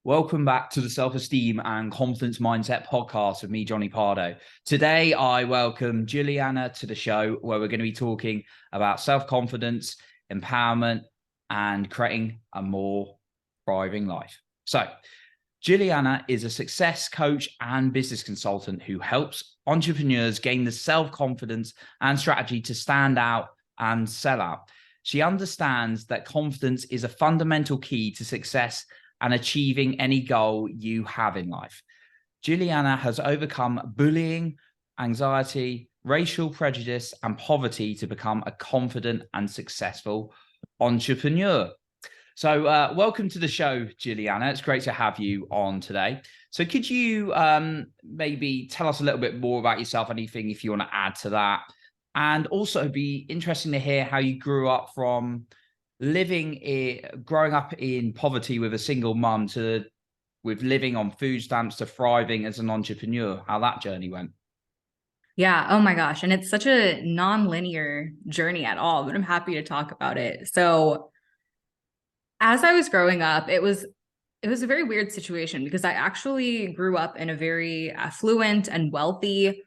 Welcome back to the Self-Esteem and Confidence Mindset podcast with me, Johnny Pardo. Today, I welcome Juliana to the show where we're going to be talking about self-confidence, empowerment, and creating a more thriving life. So, Juliana is a success coach and business consultant who helps entrepreneurs gain the self-confidence and strategy to stand out and sell out. She understands that confidence is a fundamental key to success and achieving any goal you have in life. Juliana has overcome bullying, anxiety, racial prejudice, and poverty to become a confident and successful entrepreneur. So welcome to the show, Juliana. It's great to have you on today. So could you maybe tell us a little bit more about yourself, anything if you want to add to that? And also it'd be interesting to hear how you grew up from growing up in poverty with a single mum to with living on food stamps to thriving as an entrepreneur, how that journey went. Yeah. Oh my gosh. And it's such a non-linear journey at all, but I'm happy to talk about it. So as I was growing up, it was a very weird situation because I actually grew up in a very affluent and wealthy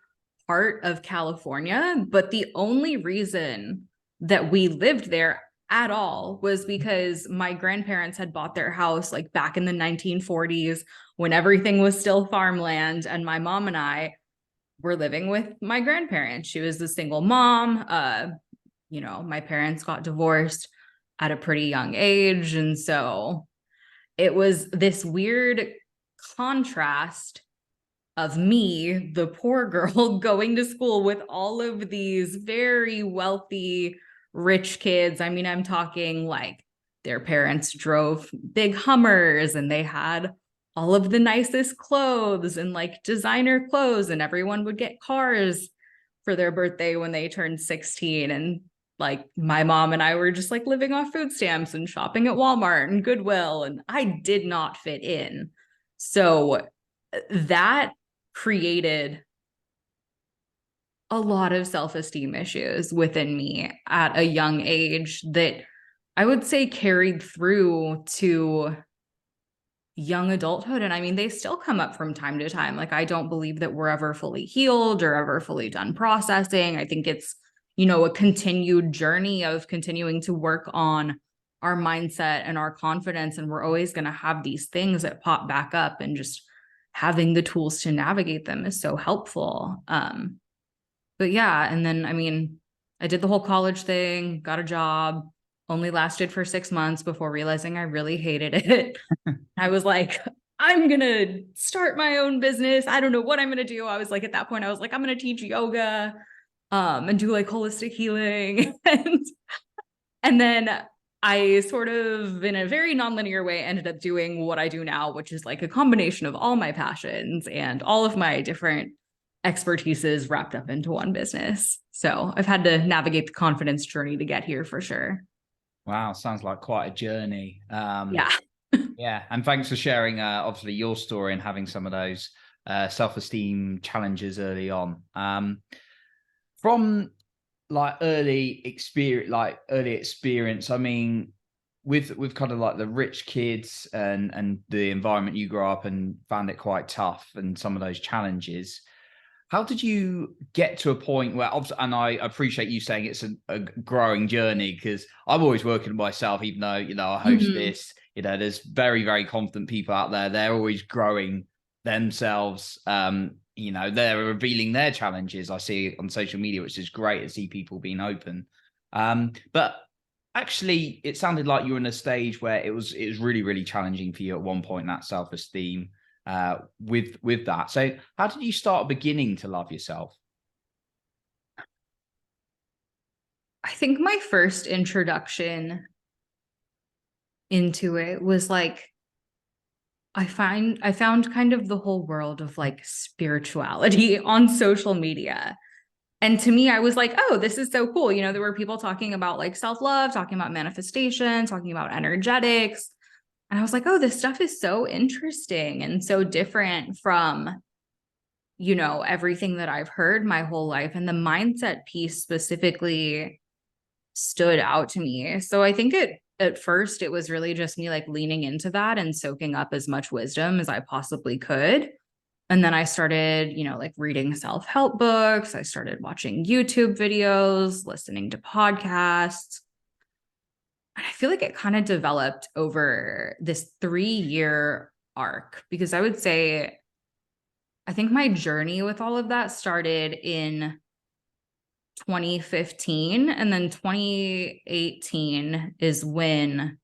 part of California, but the only reason that we lived there at all was because my grandparents had bought their house like back in the 1940s when everything was still farmland, and my mom and I were living with my grandparents. She was a single mom. My parents got divorced at a pretty young age, and so it was this weird contrast of me, the poor girl, going to school with all of these very wealthy, rich kids. I mean, I'm talking like their parents drove big Hummers and they had all of the nicest clothes and like designer clothes, and everyone would get cars for their birthday when they turned 16. And like my mom and I were just like living off food stamps and shopping at Walmart and Goodwill, and I did not fit in. So that created a lot of self-esteem issues within me at a young age that I would say carried through to young adulthood. And I mean, they still come up from time to time. Like, I don't believe that we're ever fully healed or ever fully done processing. I think it's, a continued journey of continuing to work on our mindset and our confidence. And we're always going to have these things that pop back up, and just having the tools to navigate them is so helpful. But yeah, and then, I mean, I did the whole college thing, got a job, only lasted for 6 months before realizing I really hated it. I was like, I'm going to start my own business. I don't know what I'm going to do. I was like, at that point, I was like, I'm going to teach yoga, and do like holistic healing. And then I sort of, in a very nonlinear way, ended up doing what I do now, which is like a combination of all my passions and all of my different expertises wrapped up into one business. So I've had to navigate the confidence journey to get here for sure. Wow, sounds like quite a journey. Yeah. Yeah, and thanks for sharing obviously your story and having some of those self-esteem challenges early on. From like early experience, I mean, with kind of like the rich kids and the environment you grew up and found it quite tough and some of those challenges, how did you get to a point where, and I appreciate you saying it's a growing journey, because I'm always working on myself, even though, I host Mhm. this, there's very, very confident people out there. They're always growing themselves. They're revealing their challenges. I see on social media, which is great to see people being open. But actually, it sounded like you were in a stage where it was really, really challenging for you at one point, that self-esteem with that. So how did you start beginning to love yourself? I think my first introduction into it was like I found kind of the whole world of like spirituality on social media. And to me, I was like, oh, this is so cool. There were people talking about like self-love, talking about manifestation, talking about energetics. And I was like, oh, this stuff is so interesting and so different from, everything that I've heard my whole life. And the mindset piece specifically stood out to me. So I think it at first it was really just me like leaning into that and soaking up as much wisdom as I possibly could. And then I started, like reading self-help books. I started watching YouTube videos, listening to podcasts. And I feel like it kind of developed over this 3-year arc, because I would say, I think my journey with all of that started in 2015. And then 2018 is when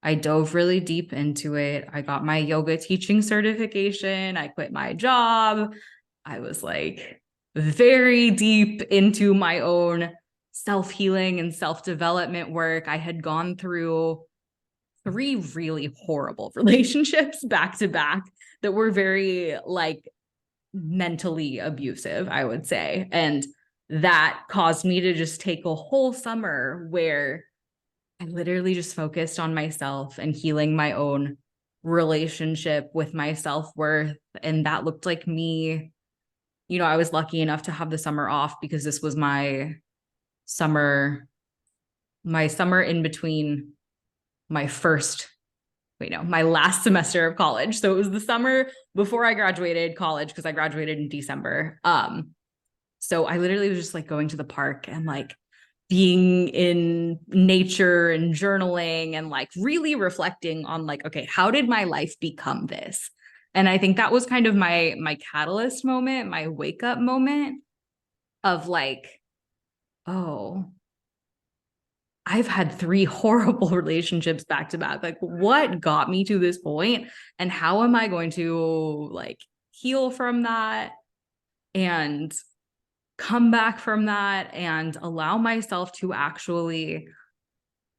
I dove really deep into it. I got my yoga teaching certification. I quit my job. I was like very deep into my own self-healing and self-development work. I had gone through 3 really horrible relationships back to back that were very like mentally abusive, I would say. And that caused me to just take a whole summer where I literally just focused on myself and healing my own relationship with my self-worth. And that looked like me, I was lucky enough to have the summer off because this was my summer in between my last semester of college. So it was the summer before I graduated college, because I graduated in December. So I literally was just like going to the park and like being in nature and journaling and like really reflecting on like, okay, how did my life become this? And I think that was kind of my catalyst moment, my wake up moment of like, oh, I've had 3 horrible relationships back to back. Like, what got me to this point, and how am I going to like heal from that and come back from that and allow myself to actually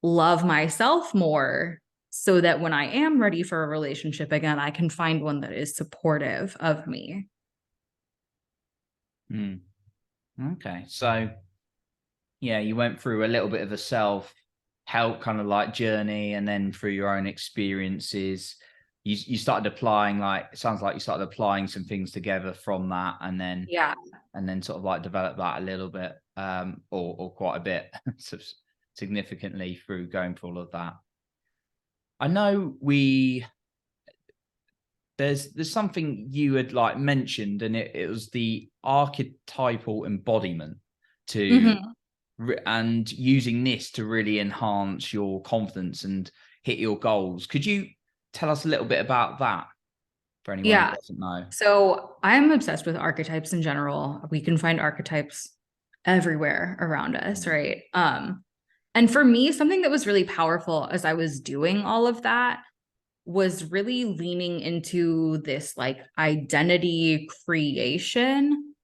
love myself more, so that when I am ready for a relationship again, I can find one that is supportive of me. Okay. So yeah, you went through a little bit of a self-help kind of like journey, and then through your own experiences, you started applying, like, it sounds like you started applying some things together from that, and then sort of like develop that a little bit, or quite a bit significantly through going through all of that. I know there's something you had like mentioned, and it was the archetypal embodiment to and using this to really enhance your confidence and hit your goals. Could you tell us a little bit about that for anyone who doesn't know? So I'm obsessed with archetypes in general. We can find archetypes everywhere around us, right? And for me, something that was really powerful as I was doing all of that was really leaning into this like identity creation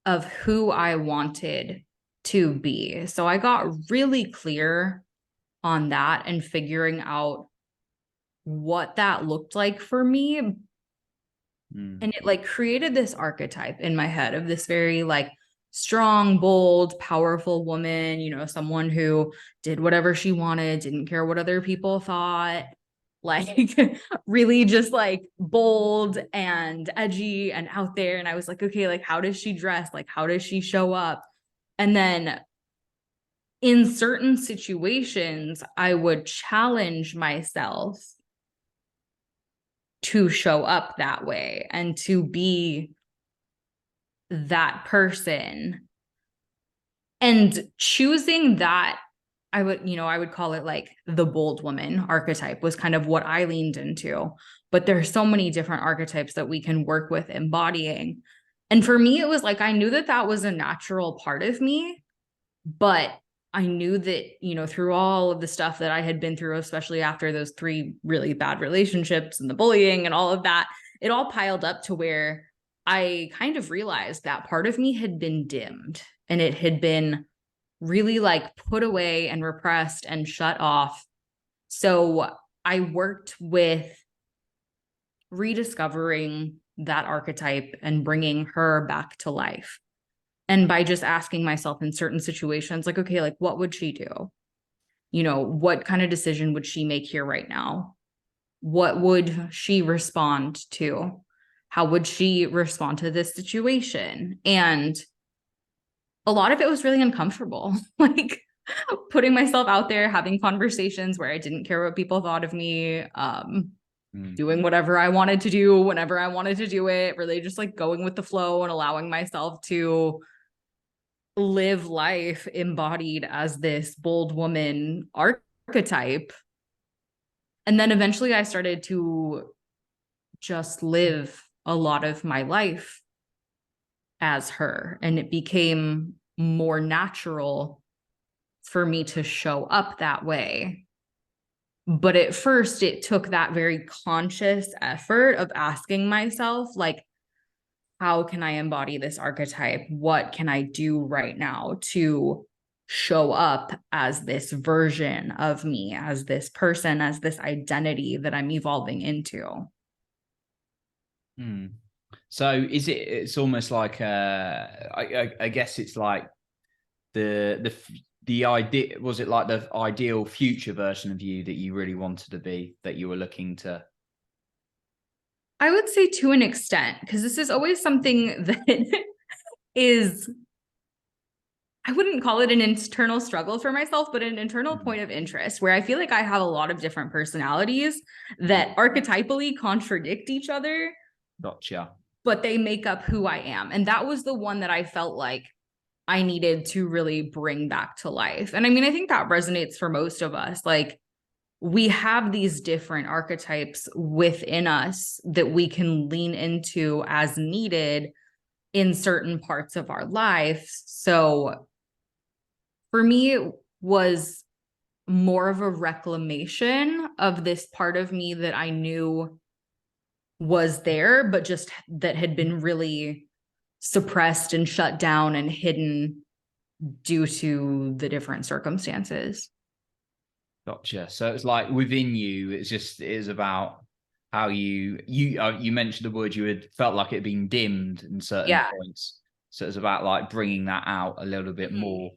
of who I wanted to be. So I got really clear on that and figuring out what that looked like for me. And it like created this archetype in my head of this very like strong, bold, powerful woman, someone who did whatever she wanted, didn't care what other people thought, like really just like bold and edgy and out there. And I was like, okay, like how does she dress? Like how does she show up? And then in certain situations, I would challenge myself to show up that way and to be that person. And choosing that, I would call it like the bold woman archetype, was kind of what I leaned into. But there's so many different archetypes that we can work with embodying. And for me, it was like, I knew that that was a natural part of me, but I knew that, through all of the stuff that I had been through, especially after those 3 really bad relationships and the bullying and all of that, it all piled up to where I kind of realized that part of me had been dimmed, and it had been really like put away and repressed and shut off. So I worked with rediscovering that archetype and bringing her back to life. And by just asking myself in certain situations, like, okay, like what would she do? What kind of decision would she make here right now? What would she respond to? How would she respond to this situation? And a lot of it was really uncomfortable. Like putting myself out there, having conversations where I didn't care what people thought of me, doing whatever I wanted to do whenever I wanted to do it, really just like going with the flow and allowing myself to live life embodied as this bold woman archetype. And then eventually I started to just live a lot of my life as her, and it became more natural for me to show up that way. But at first it took that very conscious effort of asking myself, like, how can I embody this archetype? What can I do right now to show up as this version of me, as this person, as this identity that I'm evolving into? So it's almost like I guess it's like the idea, was it like the ideal future version of you that you really wanted to be, that you were looking to? I would say to an extent, because this is always something that is, I wouldn't call it an internal struggle for myself, but an internal point of interest where I feel like I have a lot of different personalities that archetypally contradict each other. Gotcha. But they make up who I am. And that was the one that I felt like I needed to really bring back to life. And I mean, I think that resonates for most of us. Like, we have these different archetypes within us that we can lean into as needed in certain parts of our lives. So for me, it was more of a reclamation of this part of me that I knew was there, but just that had been really suppressed and shut down and hidden due to the different circumstances. Gotcha. So it's like within you, it is about how you mentioned the word, you had felt like it had been dimmed in certain points. So it's about like bringing that out a little bit more.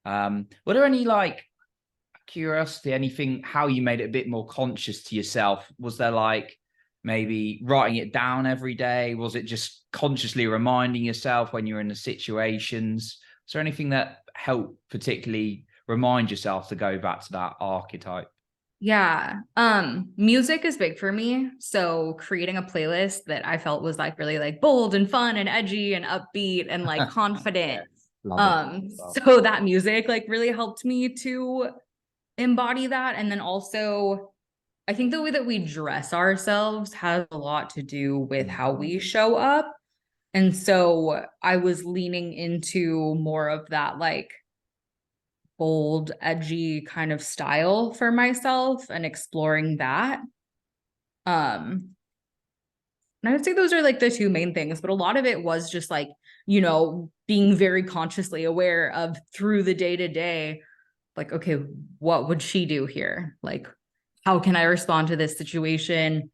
Were there any, like, curiosity, anything, how you made it a bit more conscious to yourself? Was there like maybe writing it down every day? Was it just consciously reminding yourself when you're in the situations? Is there anything that helped particularly remind yourself to go back to that archetype? Yeah. Music is big for me. So creating a playlist that I felt was like really like bold and fun and edgy and upbeat and like confident. So that music like really helped me to embody that. And then also, I think the way that we dress ourselves has a lot to do with how we show up. And so I was leaning into more of that like bold, edgy kind of style for myself and exploring that. And I would say those are like the two main things, but a lot of it was just like, you know, being very consciously aware of through the day to day, like, okay, what would she do here? Like, how can I respond to this situation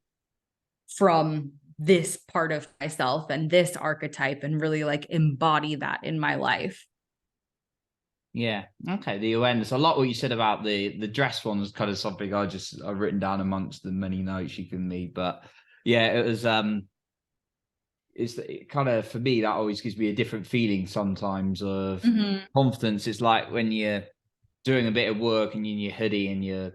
from this part of myself and this archetype and really like embody that in my life? Yeah. Okay. The awareness. I like what you said about the dress one, was kind of something I've written down amongst the many notes you can me. But yeah, it kind of, for me, that always gives me a different feeling sometimes of confidence. It's like when you're doing a bit of work and you're in your hoodie and you're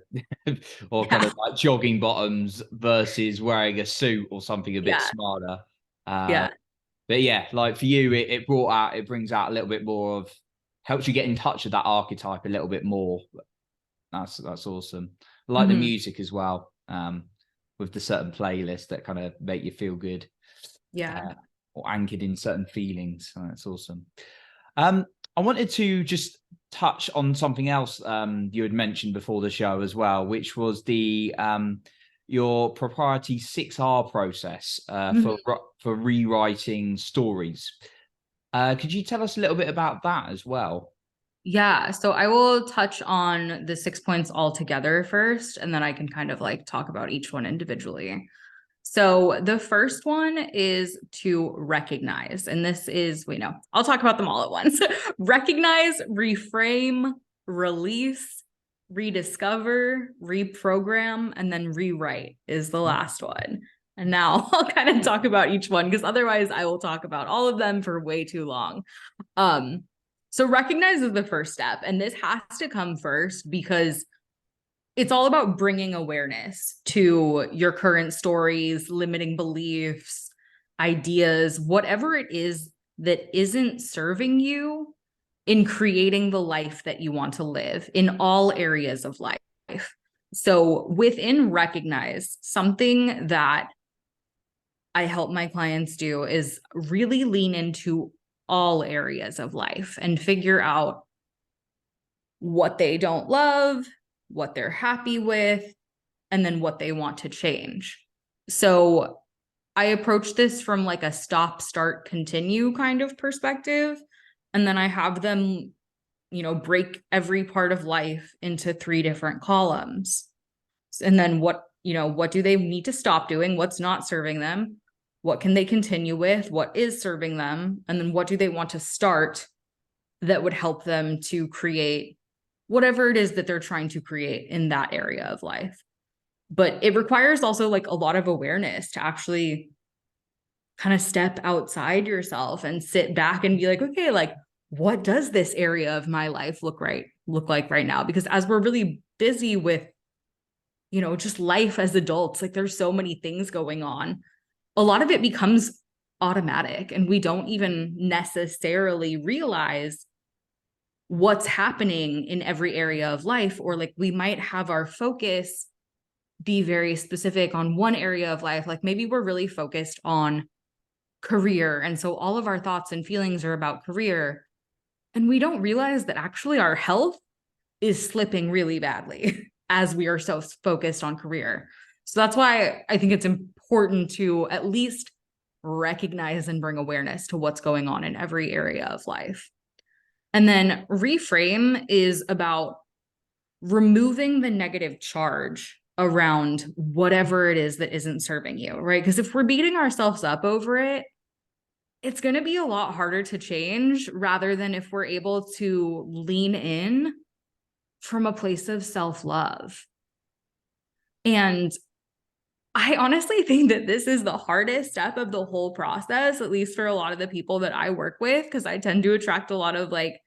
or kind of like jogging bottoms versus wearing a suit or something a bit smarter. But yeah, like for you, it brings out a little bit more of, helps you get in touch with that archetype a little bit more. That's awesome. I like the music as well, with the certain playlists that kind of make you feel good. Or anchored in certain feelings. So that's awesome. I wanted to just touch on something else you had mentioned before the show as well, which was the your proprietary 6R process for rewriting stories. Could you tell us a little bit about that as well? Yeah, so I will touch on the 6 points all together first, and then I can kind of like talk about each one individually. So the first one is to recognize, and this is, I'll talk about them all at once. Recognize, reframe, release, rediscover, reprogram, and then rewrite is the last one. And now I'll kind of talk about each one because otherwise I will talk about all of them for way too long. So recognize is the first step. And this has to come first because it's all about bringing awareness to your current stories, limiting beliefs, ideas, whatever it is that isn't serving you in creating the life that you want to live in all areas of life. So within recognize, something that I help my clients do is really lean into all areas of life and figure out what they don't love, what they're happy with, and then what they want to change. So I approach this from like a stop, start, continue kind of perspective. And then I have them, break every part of life into 3 different columns. And then what do they need to stop doing? What's not serving them? What can they continue with? What is serving them? And then what do they want to start that would help them to create whatever it is that they're trying to create in that area of life. But it requires also like a lot of awareness to actually kind of step outside yourself and sit back and be like, okay, like what does this area of my life look like right now? Because as we're really busy with, just life as adults, like there's so many things going on. A lot of it becomes automatic and we don't even necessarily realize what's happening in every area of life, or like we might have our focus be very specific on one area of life. Like maybe we're really focused on career. And so all of our thoughts and feelings are about career. And we don't realize that actually our health is slipping really badly as we are so focused on career. So that's why I think it's important to at least recognize and bring awareness to what's going on in every area of life. And then reframe is about removing the negative charge around whatever it is that isn't serving you, right? Because if we're beating ourselves up over it, it's going to be a lot harder to change rather than if we're able to lean in from a place of self-love. And I honestly think that this is the hardest step of the whole process, at least for a lot of the people that I work with, because I tend to attract a lot of like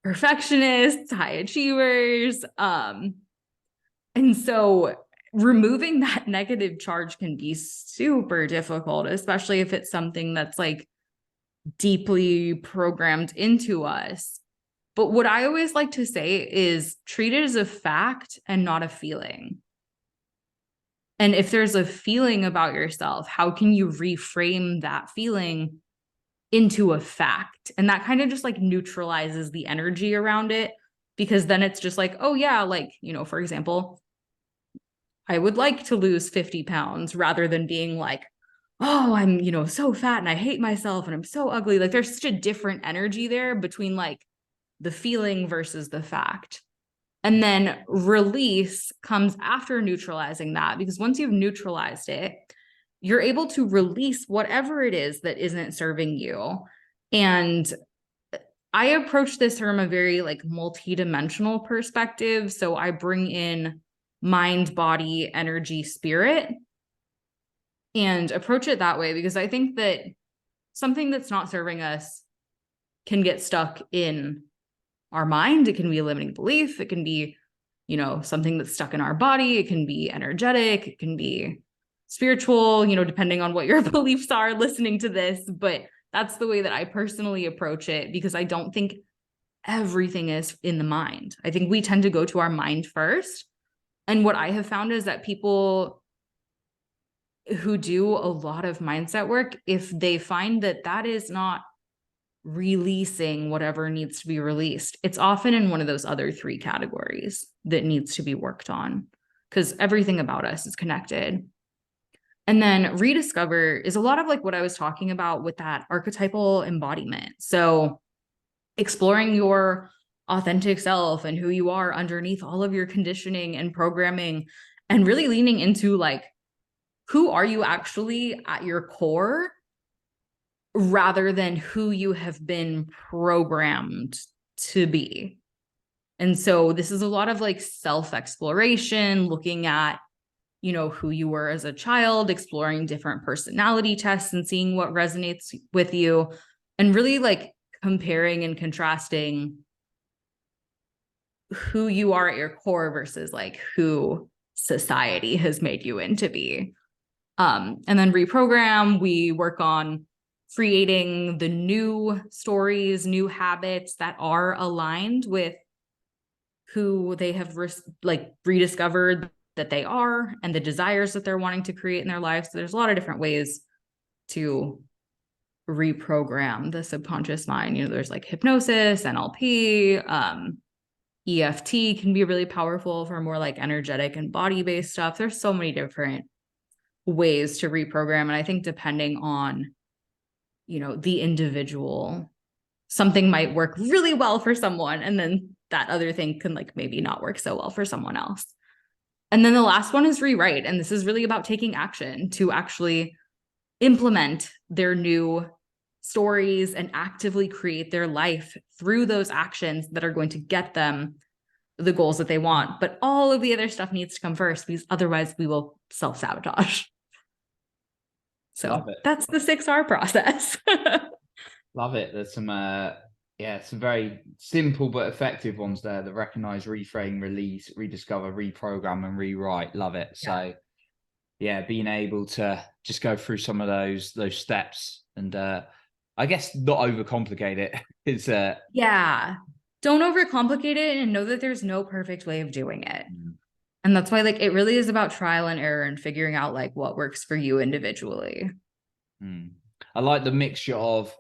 perfectionists, high achievers. And so removing that negative charge can be super difficult, especially if it's something that's like deeply programmed into us. But what I always like to say is treat it as a fact and not a feeling. And if there's a feeling about yourself, how can you reframe that feeling into a fact? And that kind of just like neutralizes the energy around it, because then it's just like, oh yeah, like, for example, I would like to lose 50 pounds rather than being like, oh, I'm, so fat and I hate myself and I'm so ugly. Like there's such a different energy there between like the feeling versus the fact. And then release comes after neutralizing that, because once you've neutralized it, you're able to release whatever it is that isn't serving you. And I approach this from a very like multidimensional perspective. So I bring in mind, body, energy, spirit, and approach it that way, because I think that something that's not serving us can get stuck in our mind. It can be a limiting belief. It can be, something that's stuck in our body. It can be energetic. It can be spiritual, depending on what your beliefs are listening to this. But that's the way that I personally approach it, because I don't think everything is in the mind. I think we tend to go to our mind first. And what I have found is that people who do a lot of mindset work, if they find that that is not releasing whatever needs to be released, it's often in one of those other 3 categories that needs to be worked on, because everything about us is connected. And then rediscover is a lot of like what I was talking about with that archetypal embodiment. So exploring your authentic self and who you are underneath all of your conditioning and programming, and really leaning into like, who are you actually at your core, rather than who you have been programmed to be. And so this is a lot of like self-exploration, looking at, who you were as a child, exploring different personality tests and seeing what resonates with you, and really like comparing and contrasting who you are at your core versus like who society has made you into be. And then reprogram, we work on creating the new stories, new habits that are aligned with who they have rediscovered that they are and the desires that they're wanting to create in their lives. So there's a lot of different ways to reprogram the subconscious mind. There's like hypnosis, NLP, EFT can be really powerful for more like energetic and body-based stuff. There's so many different ways to reprogram. And I think depending on, the individual, something might work really well for someone, and then that other thing can like maybe not work so well for someone else. And then the last one is rewrite. And this is really about taking action to actually implement their new stories and actively create their life through those actions that are going to get them the goals that they want. But all of the other stuff needs to come first, because otherwise we will self-sabotage. So that's the 6R process. Love it. There's some some very simple but effective ones there: the recognize, reframe, release, rediscover, reprogram, and rewrite. Love it. So being able to just go through some of those steps and I guess not overcomplicate it. It's don't overcomplicate it, and know that there's no perfect way of doing it. And that's why like it really is about trial and error and figuring out like what works for you individually. I like the mixture of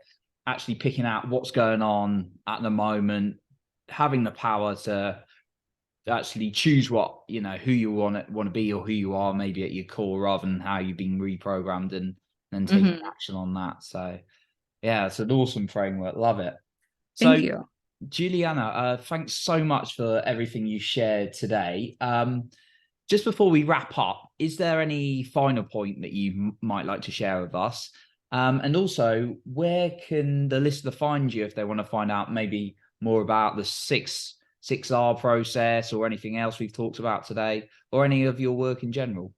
actually picking out what's going on at the moment, having the power to actually choose what, who you want to be or who you are maybe at your core, rather than how you've been reprogrammed, and then taking action on that. So it's an awesome framework. Love it. Thank you. Juliana, thanks so much for everything you shared today. Just before we wrap up, is there any final point that you might like to share with us? And also, where can the listener find you if they want to find out maybe more about the 6R process, or anything else we've talked about today, or any of your work in general?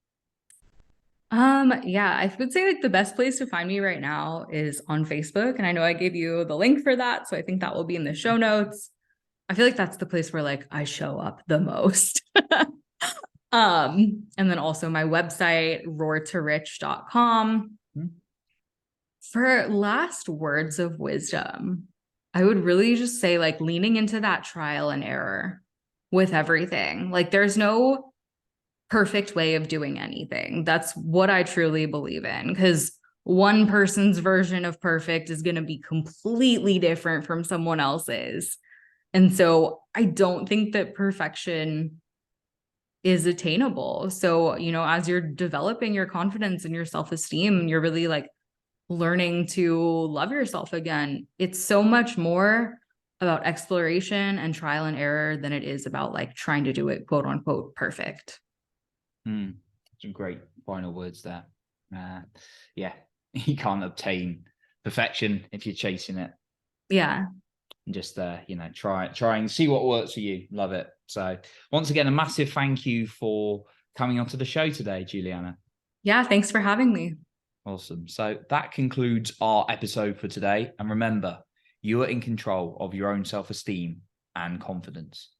I would say like the best place to find me right now is on Facebook. And I know I gave you the link for that, so I think that will be in the show notes. I feel like that's the place where like I show up the most. And then also my website, roartorich.com. For last words of wisdom, I would really just say like leaning into that trial and error with everything. Like there's no perfect way of doing anything. That's what I truly believe in, because one person's version of perfect is going to be completely different from someone else's. And so I don't think that perfection is attainable. So, as you're developing your confidence and your self-esteem, you're really like learning to love yourself again. It's so much more about exploration and trial and error than it is about like trying to do it quote unquote perfect. Some great final words there. You can't obtain perfection if you're chasing it. And just try and see what works for you. Love it. So once again, a massive thank you for coming onto the show today, Juliana. Thanks for having me. Awesome. So that concludes our episode for today. And remember, you are in control of your own self-esteem and confidence.